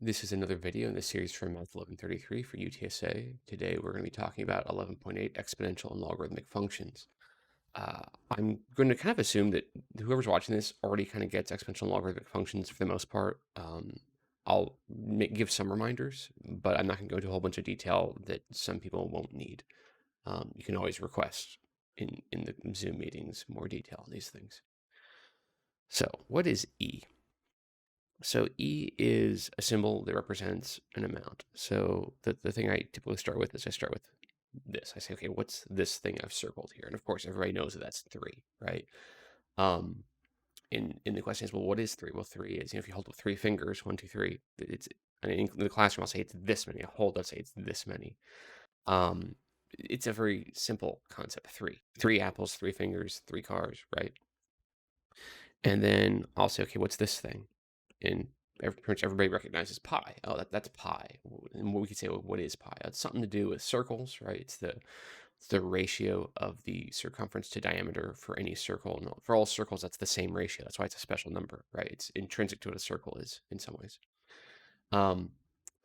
This is another video in the series from Math 1133 for UTSA. Today we're going to be talking about 11.8 exponential and logarithmic functions. I'm going to kind of assume that whoever's watching this already kind of gets exponential and logarithmic functions for the most part. I'll give some reminders, but I'm not going to go into a whole bunch of detail that some people won't need. You can always request in the Zoom meetings more detail on these things. So what is E? So E is a symbol that represents an amount. So the thing I typically start with is I start with this. I say, okay, what's this thing I've circled here? And of course, everybody knows that that's 3, right? Um, and the question is, well, what is 3? Well, 3 is, if you hold up 3 fingers, 1, 2, 3, it's, in the classroom, I'll say it's this many. I'll hold, I'll say it's this many. It's a very simple concept, 3. 3 apples, 3 fingers, 3 cars, right? And then I'll say, okay, what's this thing? And pretty much everybody recognizes pi. Oh, that's pi. And we could say, well, what is pi? It's something to do with circles, right? It's the ratio of the circumference to diameter for any circle. And for all circles, that's the same ratio. That's why it's a special number, right? It's intrinsic to what a circle is in some ways.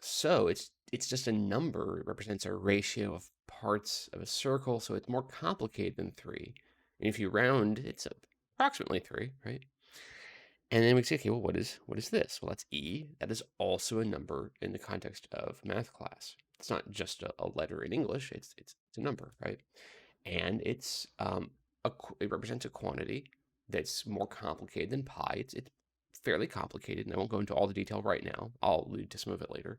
So it's just a number. It represents a ratio of parts of a circle. So it's more complicated than 3. And if you round, it's approximately 3, right? And then we say, okay, well, what is this? Well, that's E. That is also a number in the context of math class. It's not just a letter in English. It's a number, right? And it represents a quantity that's more complicated than pi. It's fairly complicated, and I won't go into all the detail right now. I'll allude to some of it later.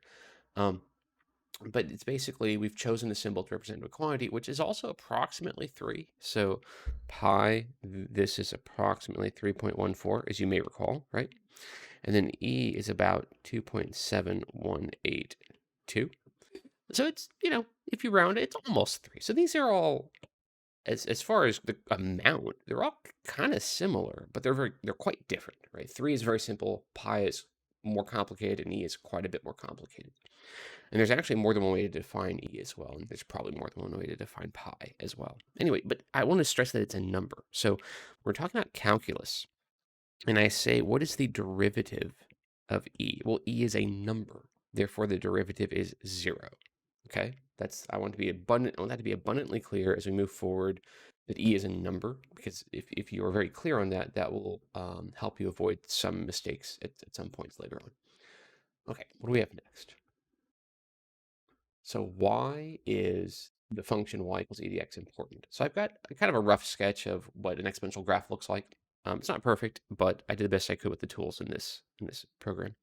But it's basically, we've chosen the symbol to represent a quantity, which is also approximately 3. So pi, this is approximately 3.14, as you may recall, right? And then E is about 2.7182. So it's, if you round it, it's almost 3. So these are all, as far as the amount, they're all kind of similar, but they're quite different, right? 3 is very simple, pi is more complicated, and E is quite a bit more complicated. And there's actually more than one way to define E as well. And there's probably more than one way to define pi as well. Anyway, but I want to stress that it's a number. So we're talking about calculus. And I say, what is the derivative of E? Well, E is a number. Therefore, the derivative is 0. Okay? I want that to be abundantly clear as we move forward that E is a number, because if you are very clear on that, that will help you avoid some mistakes at some points later on. Okay, what do we have next? So why is the function y equals e dx important? So I've got kind of a rough sketch of what an exponential graph looks like. It's not perfect, but I did the best I could with the tools in this program.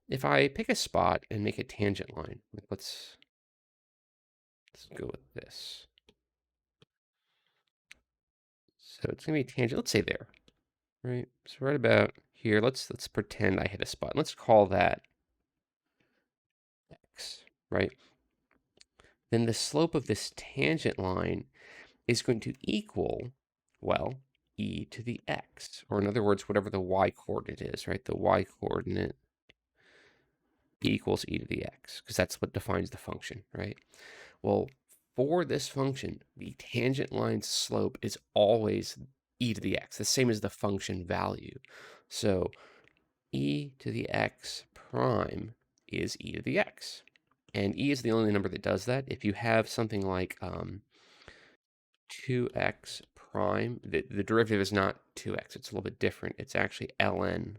If I pick a spot and make a tangent line, let's go with this. So it's gonna be a tangent. Let's say there, right? So right about here. Let's pretend I hit a spot. Let's call that x, right? Then the slope of this tangent line is going to equal, well, e to the x, or in other words, whatever the y coordinate is, right? The y coordinate equals e to the x, because that's what defines the function, right? Well, for this function, the tangent line's slope is always e to the x, the same as the function value. So e to the x prime is e to the x. And e is the only number that does that. If you have something like 2x prime, the derivative is not 2x. It's a little bit different. It's actually ln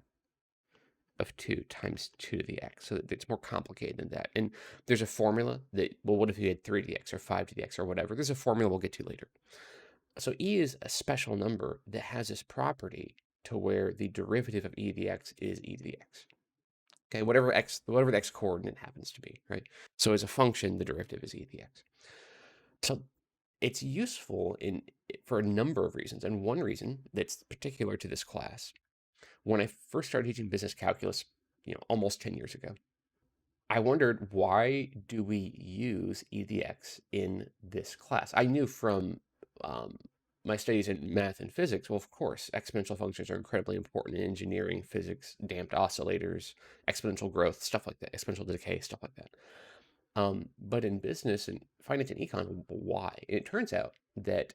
of 2 times 2 to the x. So it's more complicated than that. And there's a formula that, well, what if you had 3 to the x or 5 to the x or whatever? There's a formula we'll get to later. So e is a special number that has this property to where the derivative of e to the x is e to the x. Okay, whatever the x coordinate happens to be, right? So as a function, the derivative is e to the x. So it's useful for a number of reasons, and one reason that's particular to this class. When I first started teaching business calculus, almost 10 years ago, I wondered, why do we use e to the x in this class? I knew from my studies in math and physics, well, of course, exponential functions are incredibly important in engineering, physics, damped oscillators, exponential growth, stuff like that, exponential decay, stuff like that. But in business and finance and econ, why? And it turns out that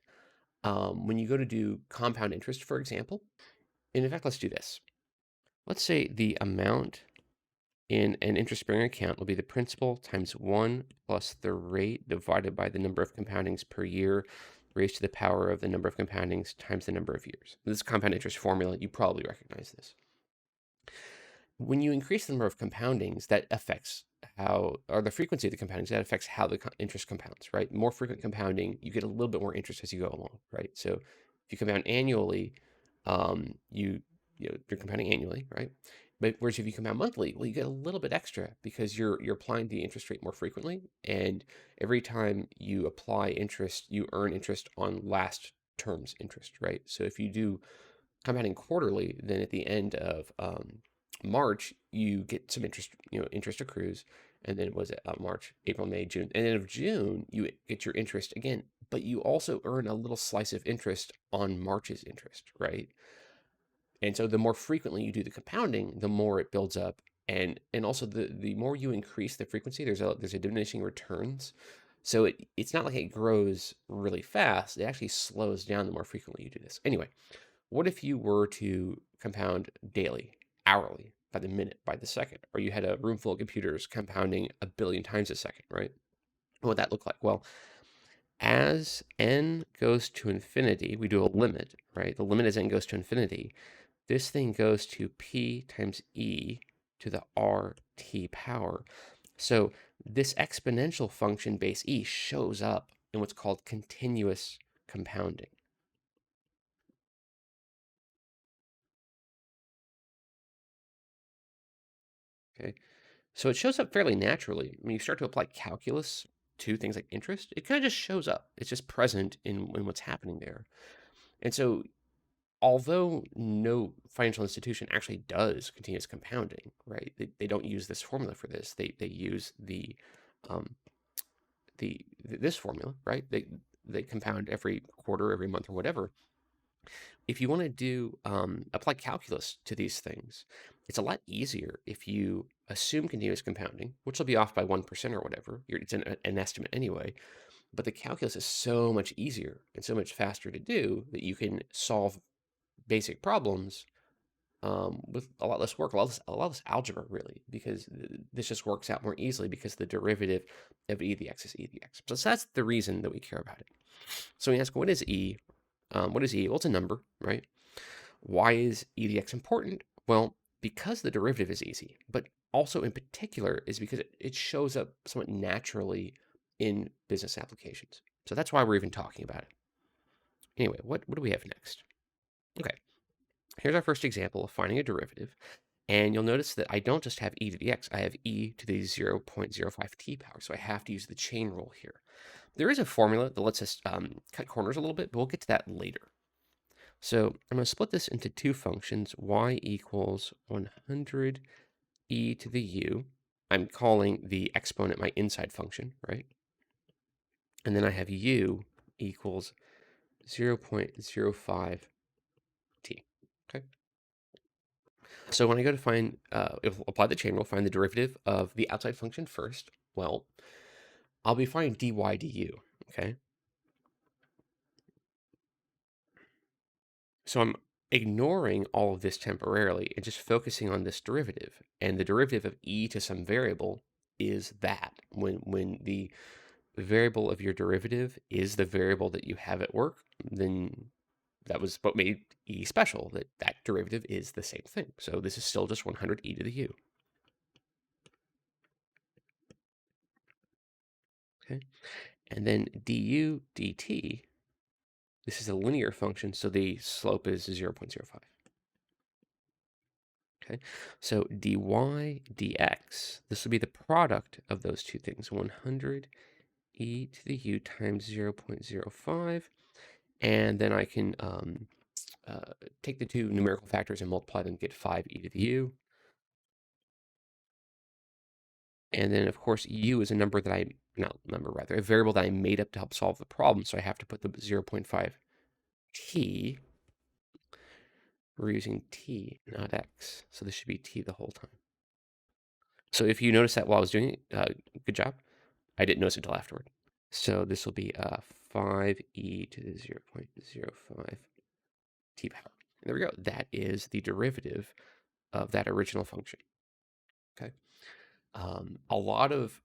when you go to do compound interest, for example, and in fact, let's do this. Let's say the amount in an interest-bearing account will be the principal times 1 plus the rate divided by the number of compoundings per year raised to the power of the number of compoundings times the number of years. This is compound interest formula. You probably recognize this. When you increase the number of compoundings, that affects how, or the frequency of the compoundings, that affects how the interest compounds, right? More frequent compounding, you get a little bit more interest as you go along, right? So if you compound annually, you're compounding annually, right? But whereas if you compound monthly, well, you get a little bit extra because you're applying the interest rate more frequently, and every time you apply interest, you earn interest on last term's interest, right? So if you do compounding quarterly, then at the end of March, you get some interest, interest accrues, and then was it March, April, May, June, and then of June, you get your interest again, but you also earn a little slice of interest on March's interest, right? And so the more frequently you do the compounding, the more it builds up, and also the more you increase the frequency, there's a diminishing returns. So it's not like it grows really fast. It actually slows down the more frequently you do this. Anyway, what if you were to compound daily, hourly, by the minute, by the second, or you had a room full of computers compounding a billion times a second, right? What would that look like? Well, as n goes to infinity, we do a limit, right? The limit as n goes to infinity. This thing goes to p times e to the rt power. So this exponential function base e shows up in what's called continuous compounding. Okay, so it shows up fairly naturally. When you start to apply calculus to things like interest, it kind of just shows up. It's just present in what's happening there. And so although no financial institution actually does continuous compounding, right? They don't use this formula for this. They use um, this formula, right? They compound every quarter, every month, or whatever. If you want to do apply calculus to these things, it's a lot easier if you assume continuous compounding, which will be off by 1% or whatever. It's an estimate anyway. But the calculus is so much easier and so much faster to do that you can solve basic problems with a lot less work, a lot less algebra, really, because this just works out more easily because the derivative of e to the x is e to the x. So that's the reason that we care about it. So we ask, what is e? What is e? Well, it's a number, right? Why is e to the x important? Well, because the derivative is easy, but also in particular is because it shows up somewhat naturally in business applications. So that's why we're even talking about it. Anyway, what do we have next? Okay, here's our first example of finding a derivative. And you'll notice that I don't just have e to the x, I have e to the 0.05t power. So I have to use the chain rule here. There is a formula that lets us cut corners a little bit, but we'll get to that later. So I'm going to split this into two functions, y equals 100 e to the u. I'm calling the exponent my inside function, right? And then I have u equals 0.05t. Okay. So when I go to find, apply the chain rule, find the derivative of the outside function first, well, I'll be finding dy du, okay? So I'm ignoring all of this temporarily and just focusing on this derivative. And the derivative of e to some variable is that. When the variable of your derivative is the variable that you have at work, then that was what made e special, that derivative is the same thing. So this is still just 100 e to the u. Okay, and then du dt, this is a linear function, so the slope is 0.05. Okay, so dy dx, this will be the product of those two things, 100 e to the u times 0.05, and then I can take the two numerical factors and multiply them, get 5 e to the u. And then, of course, u is a number that a variable that I made up to help solve the problem, so I have to put the 0.5 t. We're using t, not x, so this should be t the whole time. So if you notice that while I was doing it, good job. I didn't notice until afterward. So this will be 5e to the 0.05 t power. And there we go. That is the derivative of that original function. Okay. A lot of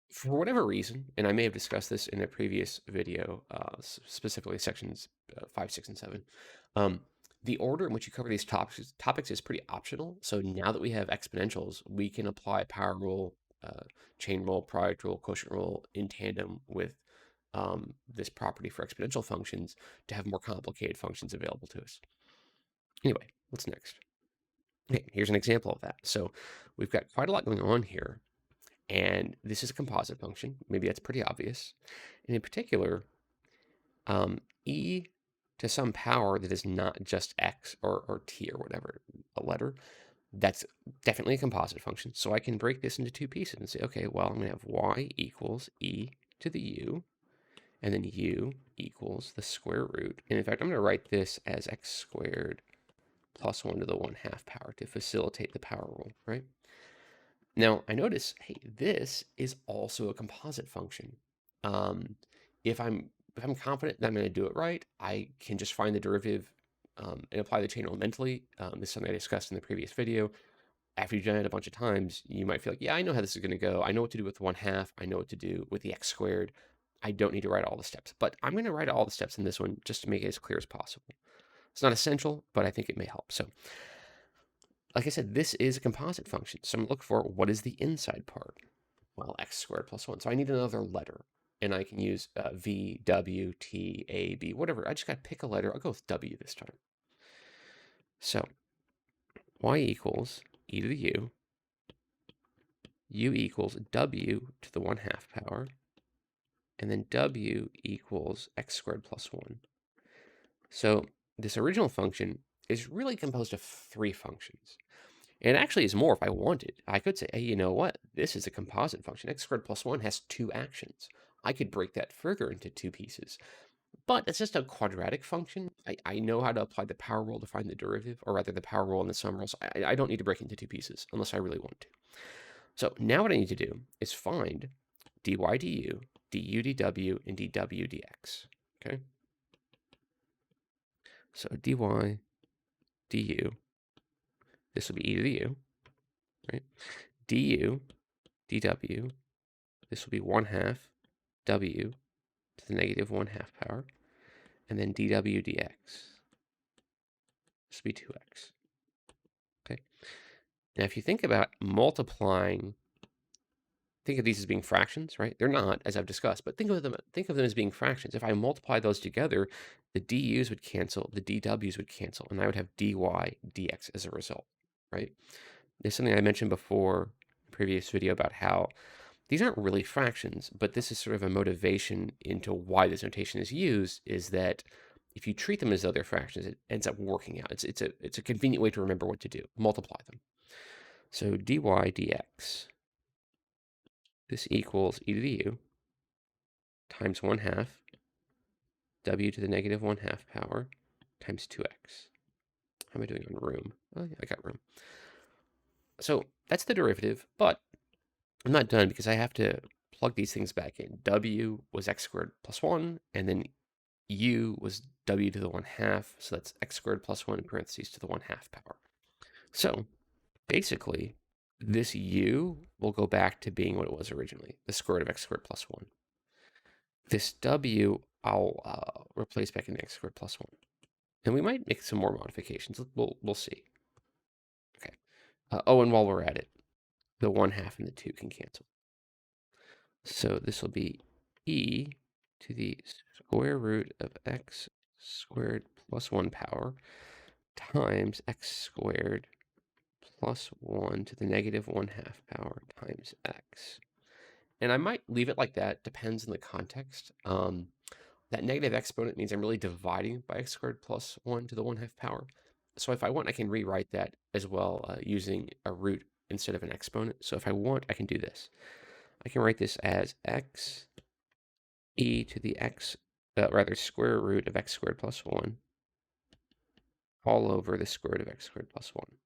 For whatever reason, and I may have discussed this in a previous video, specifically sections 5, 6, and 7, um, the order in which you cover these topics is pretty optional. So now that we have exponentials, we can apply power rule, chain rule, product rule, quotient rule in tandem with this property for exponential functions to have more complicated functions available to us. Anyway, what's next? Okay, here's an example of that. So we've got quite a lot going on here. And this is a composite function. Maybe that's pretty obvious. And in particular, e to some power that is not just x or t or whatever, a letter, that's definitely a composite function. So I can break this into two pieces and say, okay, well, I'm going to have y equals e to the u, and then u equals the square root. And in fact, I'm going to write this as x squared plus 1 to the 1/2 power to facilitate the power rule, right? Now, I notice, hey, this is also a composite function. If I'm confident that I'm going to do it right, I can just find the derivative and apply the chain rule mentally. This is something I discussed in the previous video. After you've done it a bunch of times, you might feel like, yeah, I know how this is going to go. I know what to do with 1/2. I know what to do with the x squared. I don't need to write all the steps, but I'm going to write all the steps in this one just to make it as clear as possible. It's not essential, but I think it may help. So like I said, this is a composite function. So I'm going to look for what is the inside part. Well, x squared plus 1. So I need another letter. And I can use V, W, T, A, B, whatever. I just got to pick a letter. I'll go with W this time. So y equals e to the u equals W to the 1/2 power, and then W equals x squared plus 1. So this original function is really composed of 3 functions. And it actually is more if I wanted. I could say, hey, you know what? This is a composite function. X squared plus 1 has 2 actions. I could break that further into 2 pieces. But it's just a quadratic function. I know how to apply the power rule to find the derivative, or rather the power rule and the sum rule. So I don't need to break into 2 pieces unless I really want to. So now what I need to do is find dy du, du dw, and dw dx. Okay? So dy du, this will be e to the u, right? Du dw, this will be 1/2 w to the negative 1/2 power, and then dw dx. This will be 2x. Okay. Now, if you think about multiplying, think of these as being fractions, right? They're not, as I've discussed, but think of them as being fractions. If I multiply those together, the du's would cancel, the dw's would cancel, and I would have dy dx as a result, right? There's something I mentioned before, previous video, about how these aren't really fractions, but this is sort of a motivation into why this notation is used, is that if you treat them as though they're fractions, it ends up working out. It's a convenient way to remember what to do. Multiply them. So dy dx, this equals e to the u times 1/2 w to the negative 1/2 power times 2x. How am I doing on room? Oh, yeah, I got room. So that's the derivative, but I'm not done because I have to plug these things back in. W was x squared plus 1, and then u was w to the 1/2, so that's x squared plus 1 in parentheses to the 1/2 power. So basically, this u will go back to being what it was originally, the square root of x squared plus 1. This w I'll replace back in x squared plus 1. And we might make some more modifications. We'll see. Okay. Oh, and while we're at it, the 1/2 and the 2 can cancel. So this will be e to the square root of x squared plus 1 power times x squared plus 1 to the negative 1/2 power times x. And I might leave it like that, depends on the context. That negative exponent means I'm really dividing by x squared plus 1 to the 1/2 power. So if I want, I can rewrite that as well using a root instead of an exponent. So if I want, I can do this. I can write this as x e to the square root of x squared plus 1 all over the square root of x squared plus 1.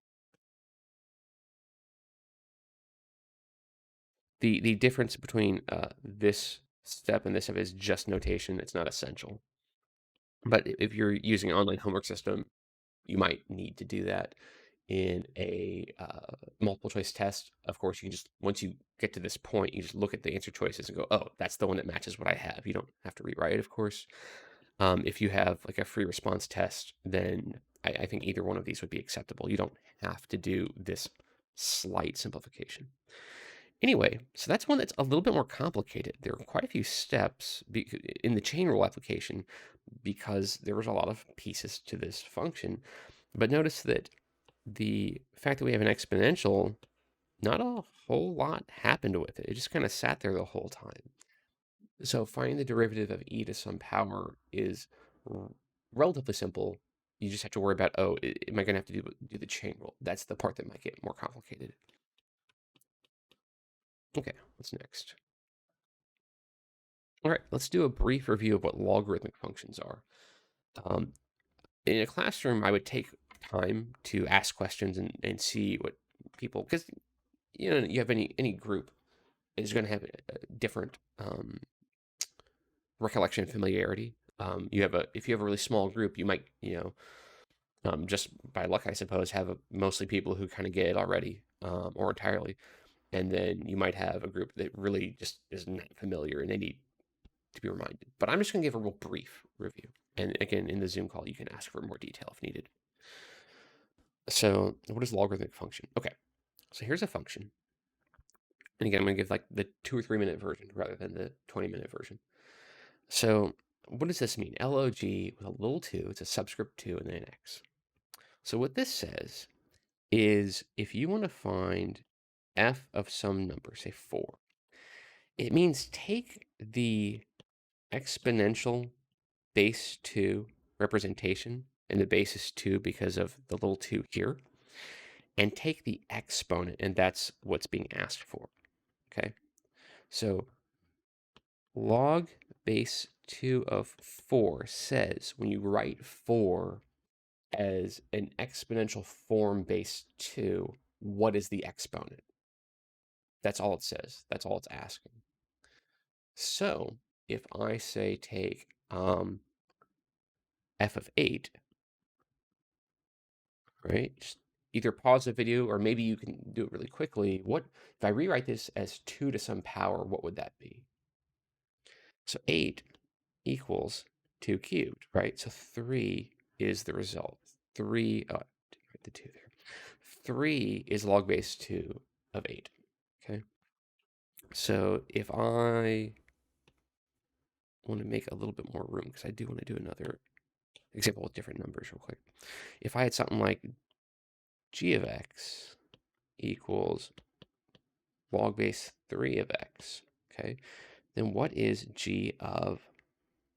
The difference between this step and this step is just notation. It's not essential. But if you're using an online homework system, you might need to do that in a multiple choice test, of course, you can just, once you get to this point, you just look at the answer choices and go, oh, that's the one that matches what I have. You don't have to rewrite it, of course. If you have like a free response test, then I think either one of these would be acceptable. You don't have to do this slight simplification. Anyway, so that's one that's a little bit more complicated. There are quite a few steps in the chain rule application because there was a lot of pieces to this function. But notice that the fact that we have an exponential, not a whole lot happened with it. It just kind of sat there the whole time. So finding the derivative of e to some power is relatively simple. You just have to worry about, oh, am I going to have to do the chain rule? That's the part that might get more complicated. Okay, what's next? All right, let's do a brief review of what logarithmic functions are. In a classroom, I would take time to ask questions and see what people, because you have any group is going to have a different recollection and familiarity. If you have a really small group, you might just by luck, I suppose, have mostly people who kind of get it already or entirely, and then you might have a group that really just is not familiar and they need to be reminded. But I'm just going to give a real brief review. And again, in the Zoom call, you can ask for more detail if needed. So what is logarithmic function? Okay, so here's a function. And again, I'm going to give like the 2 or 3 minute version rather than the 20-minute version. So what does this mean? log with a little 2, it's a subscript 2 and then an x. So what this says is if you want to find f of some number, say 4, it means take the exponential base 2 representation, and the base is 2 because of the little 2 here, and take the exponent, and that's what's being asked for, okay? So log base 2 of 4 says when you write 4 as an exponential form base 2, what is the exponent? That's all it says. That's all it's asking. So if I say take f of 8, right? Just either pause the video or maybe you can do it really quickly. What if I rewrite this as 2 to some power, what would that be? So 8 equals 2 cubed, right? So 3 is the result. 3, oh, write the 2 there. 3 is log base 2 of 8, okay? So if I want to make a little bit more room, because I do want to do another example with different numbers real quick. If I had something like g of x equals log base 3 of x, okay, then what is g of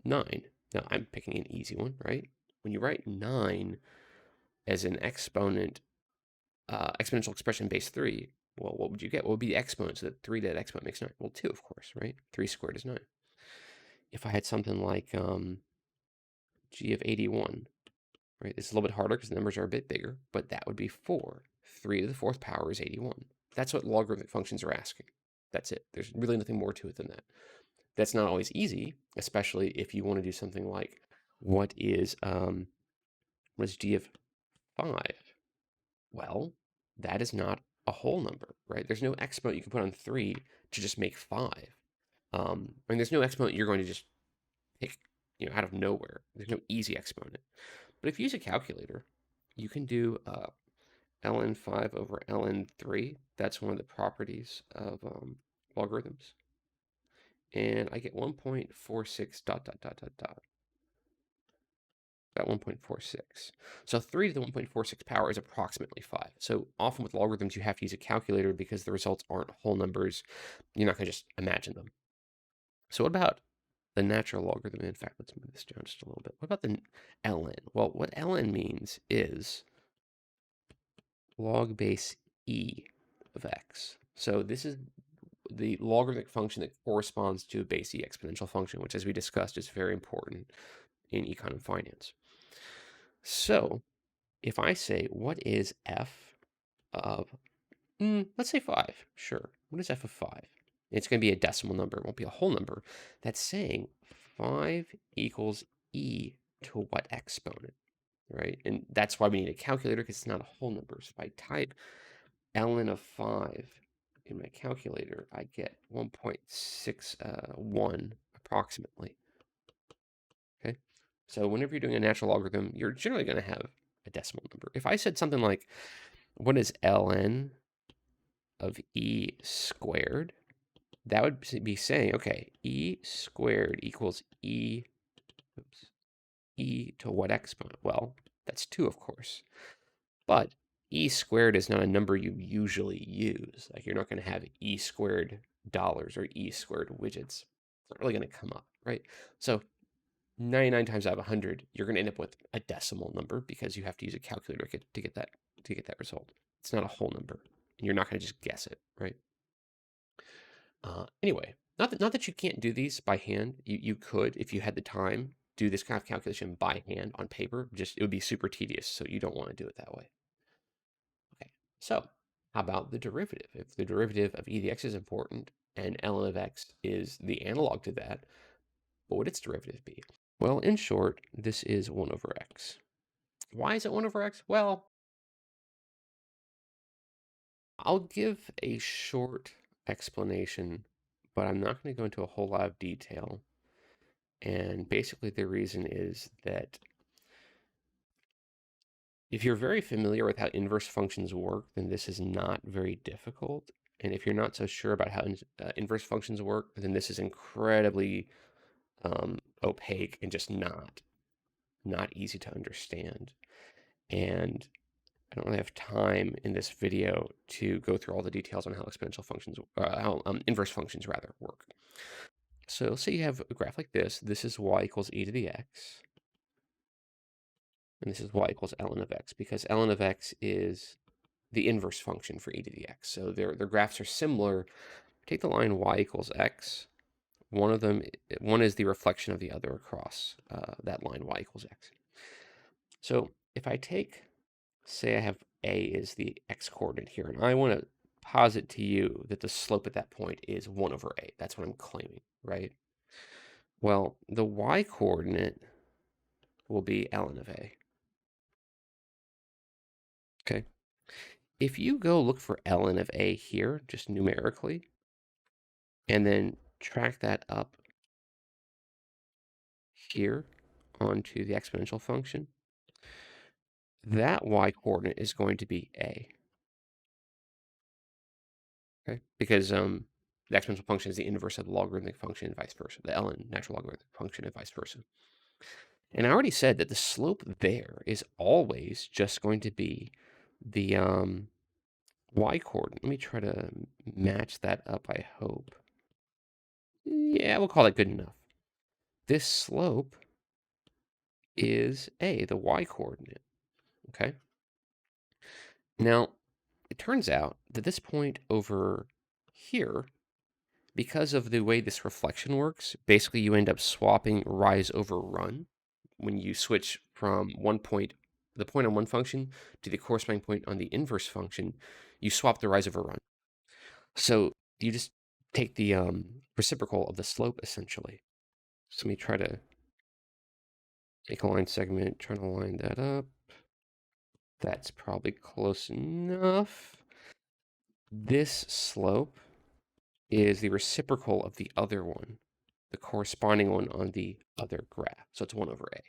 9? Now, I'm picking an easy one, right? When you write 9 as an exponent, exponential expression base 3, well, what would you get? What would be the exponent? So that 3 to that exponent makes 9. Well, 2, of course, right? 3 squared is 9. If I had something like g of 81, right? It's a little bit harder because the numbers are a bit bigger, but that would be 4. 3 to the 4th power is 81. That's what logarithmic functions are asking. That's it. There's really nothing more to it than that. That's not always easy, especially if you want to do something like what is g of 5? Well, that is not a whole number, right? There's no exponent you can put on 3 to just make 5. There's no exponent you're going to just pick, out of nowhere. There's no easy exponent. But if you use a calculator, you can do ln 5 over ln 3. That's one of the properties of logarithms. And I get 1.46 dot, dot, dot, dot, dot. About 1.46. So 3 to the 1.46 power is approximately 5. So often with logarithms, you have to use a calculator because the results aren't whole numbers. You're not going to just imagine them. So what about the natural logarithm? In fact, let's move this down just a little bit. What about the ln? Well, what ln means is log base e of x. So this is the logarithmic function that corresponds to a base e exponential function, which, as we discussed, is very important in econ and finance. So if I say, what is f of, let's say 5, sure. What is f of 5? It's going to be a decimal number. It won't be a whole number. That's saying 5 equals e to what exponent, right? And that's why we need a calculator, because it's not a whole number. So if I type ln of 5 in my calculator, I get 1.61 approximately. Okay, so whenever you're doing a natural logarithm, you're generally going to have a decimal number. If I said something like, what is ln of e squared? That would be saying, okay, e squared equals e to what exponent? Well, that's 2, of course. But e squared is not a number you usually use. Like, you're not going to have e squared dollars or e squared widgets. It's not really going to come up, right? So 99 times out of 100, you're going to end up with a decimal number because you have to use a calculator to get that result. It's not a whole number, and you're not going to just guess it, right? Anyway, not that you can't do these by hand. You could, if you had the time, do this kind of calculation by hand on paper. Just, it would be super tedious, so you don't want to do it that way. Okay, so how about the derivative? If the derivative of e to the x is important and ln of x is the analog to that, what would its derivative be? Well, in short, this is 1 over x. Why is it 1 over x? Well, I'll give a short explanation, but I'm not going to go into a whole lot of detail. And basically the reason is that if you're very familiar with how inverse functions work, then this is not very difficult. And if you're not so sure about how inverse functions work, then this is incredibly opaque and just not easy to understand. And I don't really have time in this video to go through all the details on how exponential functions, how inverse functions rather work. So let's say you have a graph like this. This is y equals e to the x. And this is y equals ln of x, because ln of x is the inverse function for e to the x. So their graphs are similar. Take the line y equals x. One is the reflection of the other across that line y equals x. So if I take, say I have a is the x coordinate here, and I want to posit to you that the slope at that point is 1 over a. That's what I'm claiming, right? Well, the y coordinate will be ln of a. Okay. If you go look for ln of a here, just numerically, and then track that up here onto the exponential function, that y coordinate is going to be a. Okay, because the exponential function is the inverse of the logarithmic function and vice versa, the ln natural logarithmic function and vice versa. And I already said that the slope there is always just going to be the y coordinate. Let me try to match that up, I hope. Yeah, we'll call that good enough. This slope is a, the y coordinate, okay? Now, it turns out that this point over here, because of the way this reflection works, basically you end up swapping rise over run when you switch from one point, the point on one function, to the corresponding point on the inverse function. You swap the rise over run. So you just take the reciprocal of the slope, essentially. So let me try to make a line segment, trying to line that up. That's probably close enough. This slope is the reciprocal of the other one, the corresponding one on the other graph. So it's 1 over a.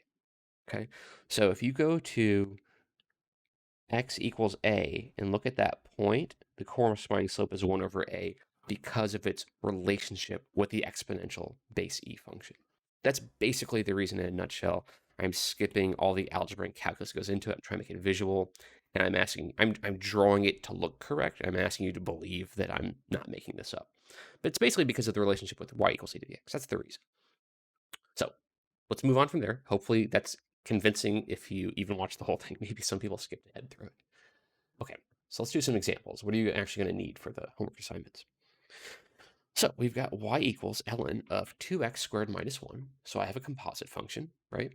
Okay, so if you go to x equals a and look at that point, the corresponding slope is 1 over a because of its relationship with the exponential base e function. That's basically the reason in a nutshell. I'm skipping all the algebra and calculus that goes into it. I'm trying to make it visual, and I'm drawing it to look correct. I'm asking you to believe that I'm not making this up. But it's basically because of the relationship with y equals e to the x. That's the reason. So let's move on from there. Hopefully that's convincing if you even watch the whole thing. Maybe some people skipped ahead through it. Okay, so let's do some examples. What are you actually going to need for the homework assignments? So we've got y equals ln of 2x squared minus 1. So I have a composite function, right?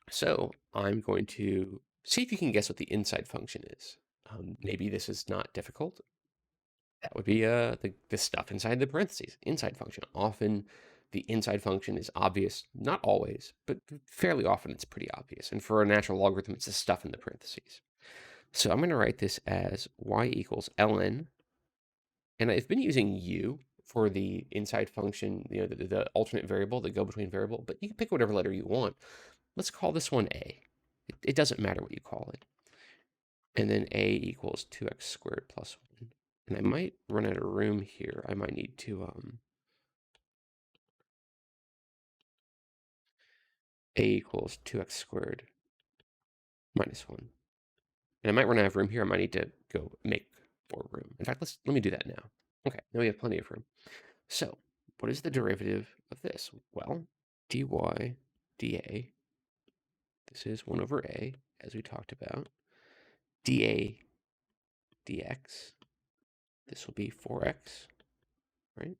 So I'm going to see if you can guess what the inside function is. Maybe this is not difficult. That would be the stuff inside the parentheses, inside function. Often the inside function is obvious, not always, but fairly often it's pretty obvious. And for a natural logarithm, it's the stuff in the parentheses. So I'm going to write this as y equals ln, and I've been using u for the inside function, the alternate variable, the go between variable, but you can pick whatever letter you want. Let's call this one a. It doesn't matter what you call it. And then a equals 2x squared plus 1. And I might run out of room here. I might need to, a equals 2x squared minus 1. And I might run out of room here. I might need to go make more room. In fact, let me do that now. Okay, now we have plenty of room. So what is the derivative of this? Well, dy dA, this is 1 over a, as we talked about. dA dx, this will be 4x, right?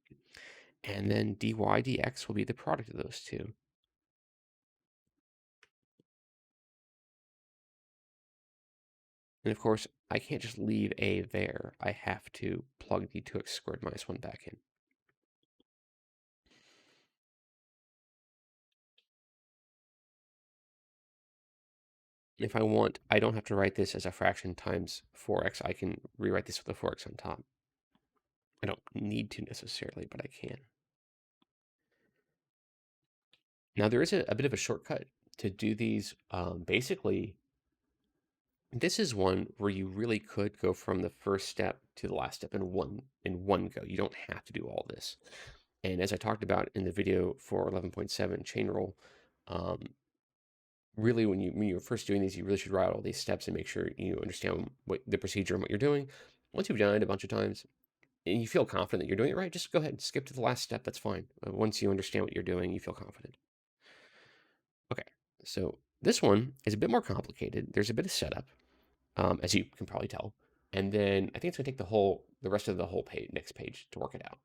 And then dy dx will be the product of those two. And of course, I can't just leave a there. I have to plug the 2x squared minus 1 back in. If I want, I don't have to write this as a fraction times 4x. I can rewrite this with a 4x on top. I don't need to necessarily, but I can. Now, there is a bit of a shortcut to do these. Basically, this is one where you really could go from the first step to the last step in one go. You don't have to do all this. And as I talked about in the video for 11.7 chain rule, really when you're first doing these, you really should write out all these steps and make sure you understand what the procedure and what you're doing. Once you've done it a bunch of times and you feel confident that you're doing it right, just go ahead and skip to the last step. That's fine. Once you understand what you're doing, you feel confident. Okay, so this one is a bit more complicated. There's a bit of setup, as you can probably tell. And then I think it's gonna take the rest of the whole next page to work it out.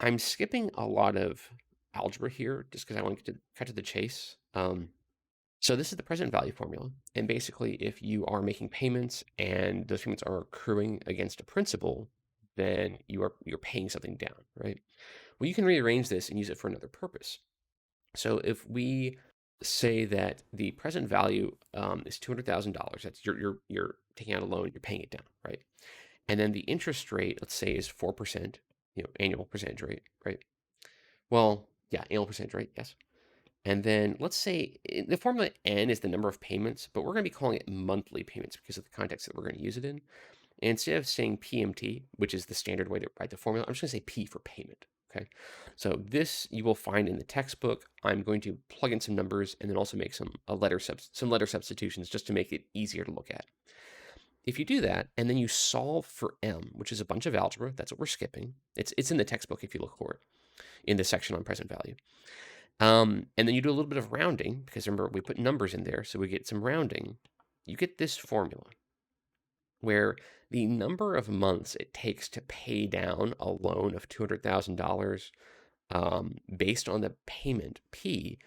I'm skipping a lot of algebra here just because I want to cut to the chase. So this is the present value formula. And basically, if you are making payments and those payments are accruing against a principal, then you're paying something down, right? Well, you can rearrange this and use it for another purpose. So if we say that the present value is $200,000, that's you're taking out a loan, you're paying it down, right? And then the interest rate, let's say, is 4%, annual percentage rate, right? Well, yeah, annual percentage rate, yes. And then let's say the formula N is the number of payments, but we're going to be calling it monthly payments because of the context that we're going to use it in. And instead of saying PMT, which is the standard way to write the formula, I'm just going to say P for payment. Okay. So this you will find in the textbook. I'm going to plug in some numbers and then also make some letter substitutions just to make it easier to look at. If you do that and then you solve for M, which is a bunch of algebra, that's what we're skipping. It's in the textbook if you look for it in the section on present value. And then you do a little bit of rounding, because remember, we put numbers in there, so we get some rounding. You get this formula, where the number of months it takes to pay down a loan of $200,000 based on the payment, P,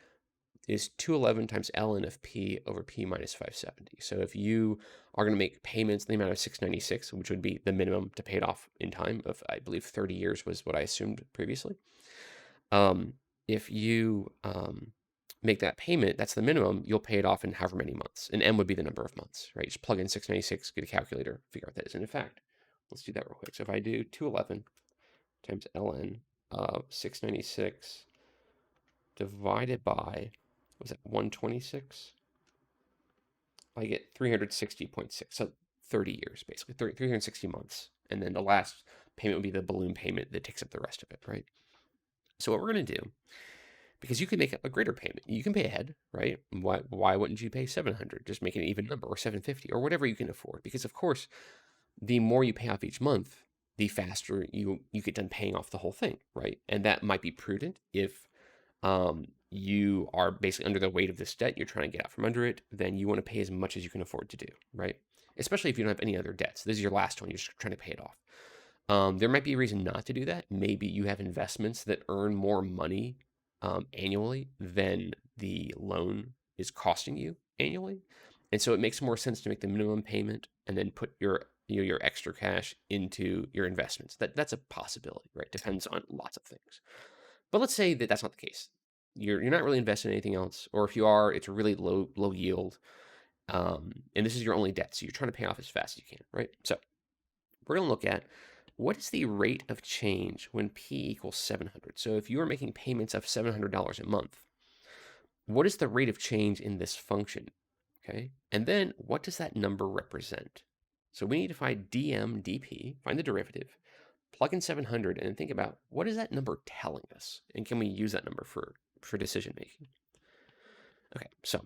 is 211 times ln of P over P minus 570. So if you are going to make payments in the amount of 696, which would be the minimum to pay it off in time of, I believe, 30 years was what I assumed previously. If you make that payment, that's the minimum, you'll pay it off in however many months. And M would be the number of months, right? Just plug in 696, get a calculator, figure out what that is. And in fact, let's do that real quick. So if I do 211 times ln of 696 divided by, was that 126? I get 360.6, so 30 years, basically, 360 months. And then the last payment would be the balloon payment that takes up the rest of it, right? So what we're going to do, because you can make a greater payment, you can pay ahead, right? Why wouldn't you pay 700? Just make an even number, or 750, or whatever you can afford. Because of course, the more you pay off each month, the faster you get done paying off the whole thing, right? And that might be prudent if you are basically under the weight of this debt, you're trying to get out from under it, then you want to pay as much as you can afford to do, right? Especially if you don't have any other debts. This is your last one, you're just trying to pay it off. There might be a reason not to do that. Maybe you have investments that earn more money annually than the loan is costing you annually. And so it makes more sense to make the minimum payment and then put your extra cash into your investments. That's a possibility, right? Depends on lots of things. But let's say that that's not the case. You're not really investing in anything else, or if you are, it's a really low yield. And this is your only debt, so you're trying to pay off as fast as you can, right? So we're going to look at what is the rate of change when P equals 700. So if you are making payments of $700 a month, what is the rate of change in this function? Okay, and then what does that number represent? So we need to find dm dp, find the derivative, plug in 700, and then think about what is that number telling us, and can we use that number for decision making? Okay, so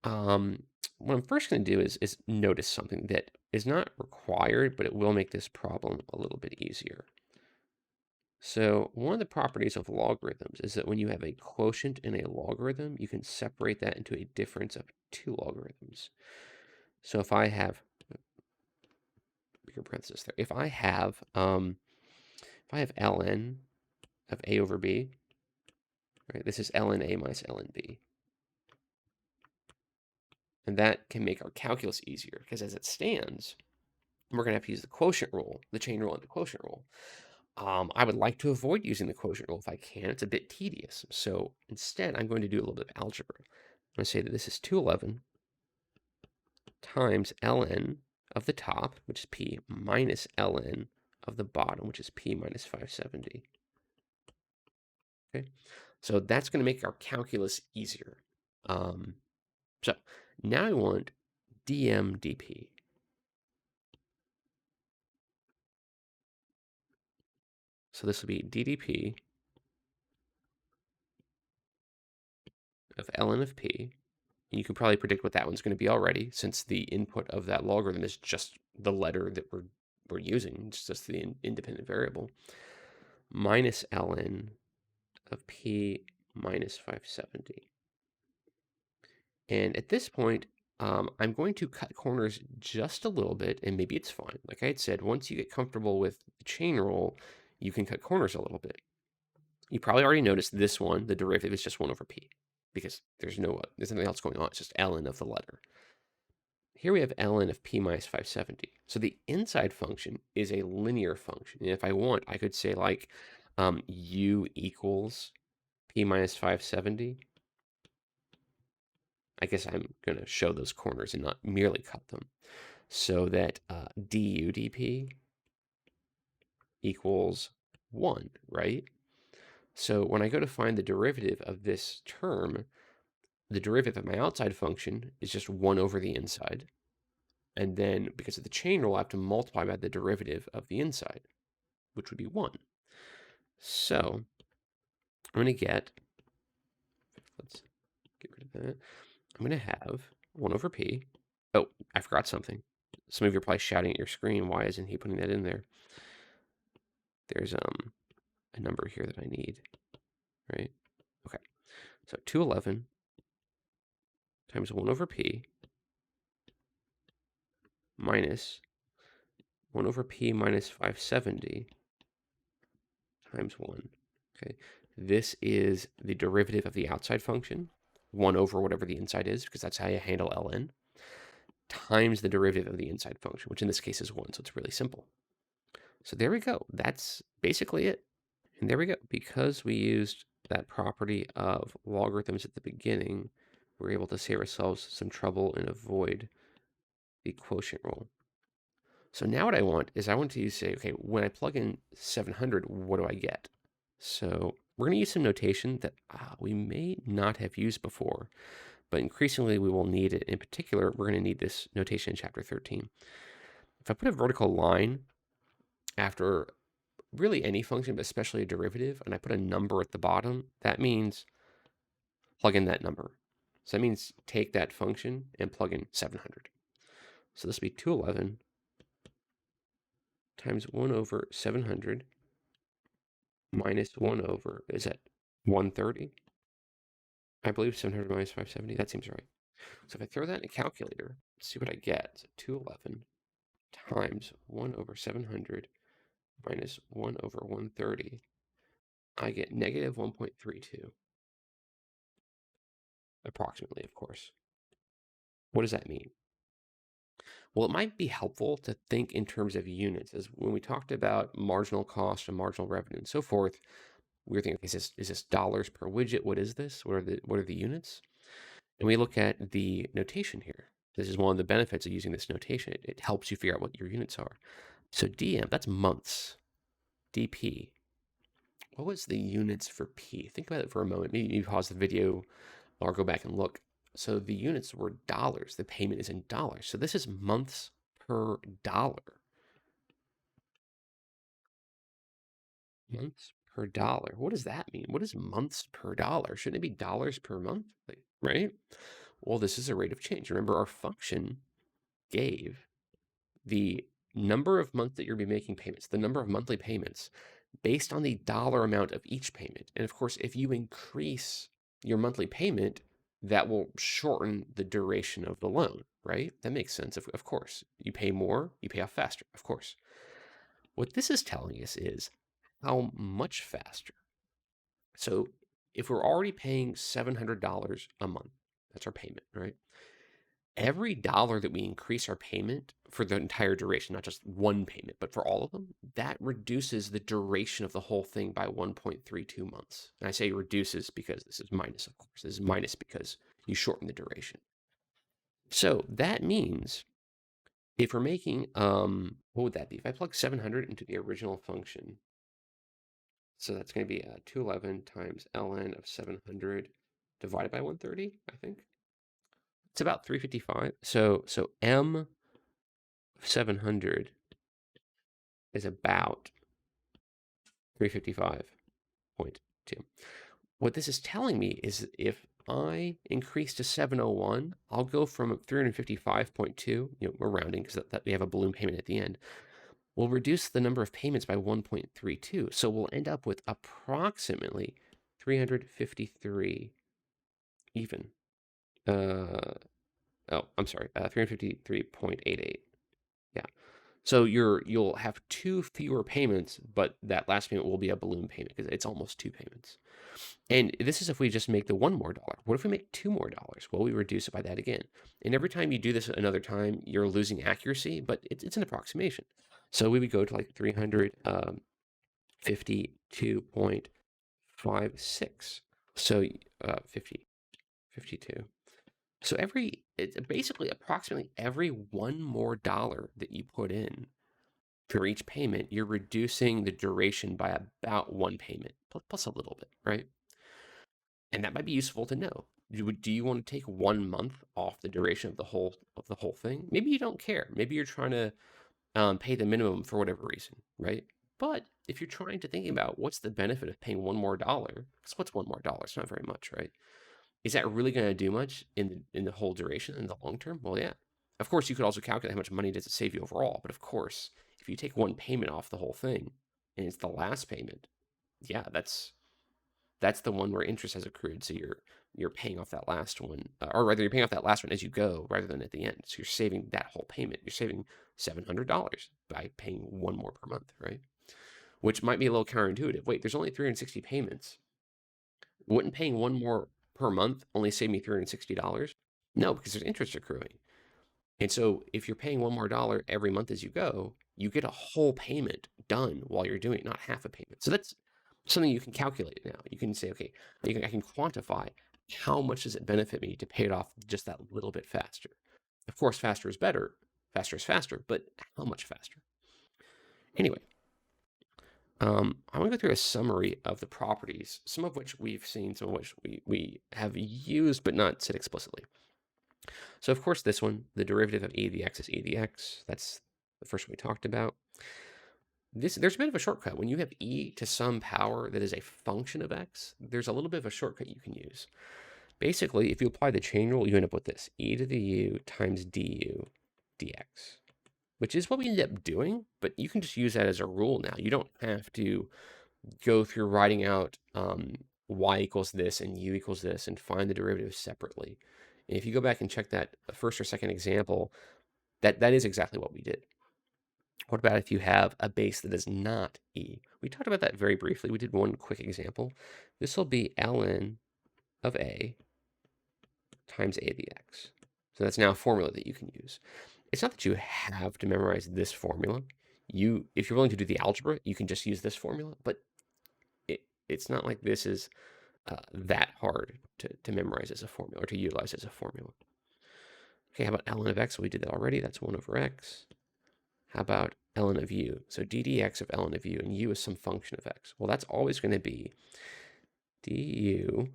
what I'm first going to do is notice something that is not required, but it will make this problem a little bit easier. So one of the properties of logarithms is that when you have a quotient in a logarithm, you can separate that into a difference of two logarithms. So if I have bigger parenthesis there, if I have ln of a over b, right? This is ln a minus ln b. And that can make our calculus easier because as it stands, we're going to have to use the quotient rule, the chain rule and the quotient rule. I would like to avoid using the quotient rule if I can. It's a bit tedious. So instead, I'm going to do a little bit of algebra. I'm going to say that this is 211 times ln of the top, which is p, minus ln of the bottom, which is p minus 570. Okay, so that's going to make our calculus easier. So now I want dm dp. So this will be ddp of ln of p. And you can probably predict what that one's going to be already, since the input of that logarithm is just the letter that we're using. It's just the independent variable. Minus ln of p minus 570. And at this point, I'm going to cut corners just a little bit, and maybe it's fine. Like I had said, once you get comfortable with the chain rule, you can cut corners a little bit. You probably already noticed this one, the derivative is just 1 over p, because there's nothing else going on. It's just ln of the letter. Here we have ln of p minus 570. So the inside function is a linear function. And if I want, I could say like u equals p minus 570. I guess I'm going to show those corners and not merely cut them. So that du dp equals 1, right? So when I go to find the derivative of this term, the derivative of my outside function is just 1 over the inside. And then because of the chain rule, I have to multiply by the derivative of the inside, which would be 1. So I'm going to get, let's get rid of that. I'm going to have 1 over p. Oh, I forgot something. Some of you are probably shouting at your screen, why isn't he putting that in there? There's a number here that I need, right? Okay, so 211 times 1 over p minus 1 over p minus 570 times 1. Okay, this is the derivative of the outside function, 1 over whatever the inside is, because that's how you handle ln, times the derivative of the inside function, which in this case is 1, so it's really simple. So there we go. That's basically it. And there we go. Because we used that property of logarithms at the beginning, we're able to save ourselves some trouble and avoid the quotient rule. So now what I want is I want to say, okay, when I plug in 700, what do I get? So we're going to use some notation that we may not have used before, but increasingly we will need it. In particular, we're going to need this notation in chapter 13. If I put a vertical line after really any function, but especially a derivative, and I put a number at the bottom, that means plug in that number. So that means take that function and plug in 700. So this will be 211 times 1 over 700 minus 1 over, is that 130? I believe 700 minus 570, that seems right. So if I throw that in a calculator, let's see what I get. So 211 times 1 over 700 minus 1 over 130, I get negative 1.32. Approximately, of course. What does that mean? Well, it might be helpful to think in terms of units, as when we talked about marginal cost and marginal revenue and so forth, we were thinking, is this dollars per widget? What is this? What are the units? And we look at the notation here. This is one of the benefits of using this notation. It helps you figure out what your units are. So dm, that's months. dp, what was the units for p? Think about it for a moment. Maybe you pause the video or go back and look. So the units were dollars. The payment is in dollars. So this is months per dollar. Months per dollar. What does that mean? What is months per dollar? Shouldn't it be dollars per month? Right? Well, this is a rate of change. Remember, our function gave the number of months that you're going to be making payments, the number of monthly payments based on the dollar amount of each payment. And of course, if you increase your monthly payment, that will shorten the duration of the loan, right? That makes sense. Of course, you pay more, you pay off faster, of course. What this is telling us is how much faster. So if we're already paying $700 a month, that's our payment, right? Every dollar that we increase our payment for the entire duration, not just one payment, but for all of them, that reduces the duration of the whole thing by 1.32 months. And I say reduces because this is minus, of course. This is minus because you shorten the duration. So that means if we're making, what would that be? If I plug 700 into the original function, so that's going to be 211 times ln of 700 divided by 130, I think. It's about 355. So m 700 is about 355.2. What this is telling me is if I increase to 701, I'll go from 355.2, we're rounding because that we have a balloon payment at the end. We'll reduce the number of payments by 1.32. So we'll end up with approximately 353 even. I'm sorry, 353.88. Yeah. So you'll have two fewer payments, but that last payment will be a balloon payment because it's almost two payments. And this is if we just make the $1 more. What if we make $2 more? Well, we reduce it by that again. And every time you do this another time, you're losing accuracy, but it's an approximation. So we would go to like 352.56. So 52. So it's basically approximately every $1 more that you put in for each payment, you're reducing the duration by about one payment, plus a little bit, right? And that might be useful to know. Do you want to take 1 month off the duration of the whole thing? Maybe you don't care. Maybe you're trying to pay the minimum for whatever reason, right? But if you're trying to think about what's the benefit of paying $1 more, because what's $1 more? It's not very much, right? Is that really going to do much in the whole duration, in the long term? Well, yeah. Of course, you could also calculate how much money does it save you overall. But of course, if you take one payment off the whole thing and it's the last payment, yeah, that's the one where interest has accrued. So you're paying off that last one, or rather, you're paying off that last one as you go rather than at the end. So you're saving that whole payment. You're saving $700 by paying $1 more per month, right? Which might be a little counterintuitive. Wait, there's only 360 payments. Wouldn't paying $1 more per month only save me $360? No, because there's interest accruing. And so if you're paying $1 more every month as you go, you get a whole payment done while you're doing it, not half a payment. So that's something you can calculate now. You can say, okay, I can quantify how much does it benefit me to pay it off just that little bit faster. Of course, faster is better. Faster is faster, but how much faster? Anyway, I'm going to go through a summary of the properties, some of which we've seen, some of which we have used but not said explicitly. So of course this one, the derivative of e to the x is e to the x. That's the first one we talked about. There's a bit of a shortcut. When you have e to some power that is a function of x, there's a little bit of a shortcut you can use. Basically, if you apply the chain rule, you end up with this, e to the u times du dx, which is what we ended up doing, but you can just use that as a rule now. You don't have to go through writing out y equals this and u equals this and find the derivatives separately. And if you go back and check that first or second example, that is exactly what we did. What about if you have a base that is not e? We talked about that very briefly. We did one quick example. This will be ln of a times a to the x. So that's now a formula that you can use. It's not that you have to memorize this formula. If you're willing to do the algebra, you can just use this formula, but it's not like this is that hard to memorize as a formula or to utilize as a formula. Okay, how about ln of x? Well, we did that already. That's 1 over x. How about ln of u? So ddx of ln of u, and u is some function of x. Well, that's always going to be du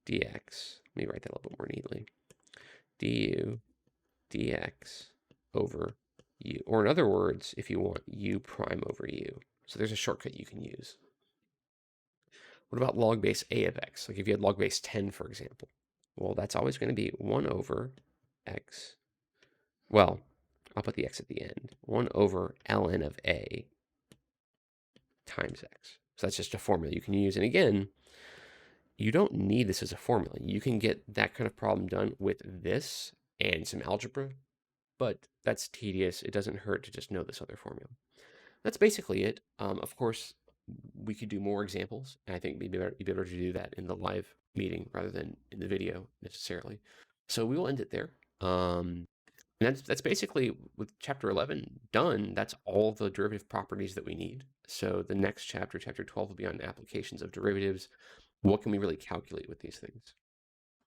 dx. Let me write that a little bit more neatly. Du dx over u. Or in other words, if you want u prime over u. So there's a shortcut you can use. What about log base a of x? Like if you had log base 10, for example. Well, that's always going to be 1 over x. Well, I'll put the x at the end. 1 over ln of a times x. So that's just a formula you can use. And again, you don't need this as a formula. You can get that kind of problem done with this and some algebra, but that's tedious. It doesn't hurt to just know this other formula. That's basically it. Of course, we could do more examples, and I think you'd be better to do that in the live meeting rather than in the video necessarily. So we will end it there. And that's basically, with chapter 11 done, that's all the derivative properties that we need. So the next chapter, chapter 12, will be on applications of derivatives. What can we really calculate with these things?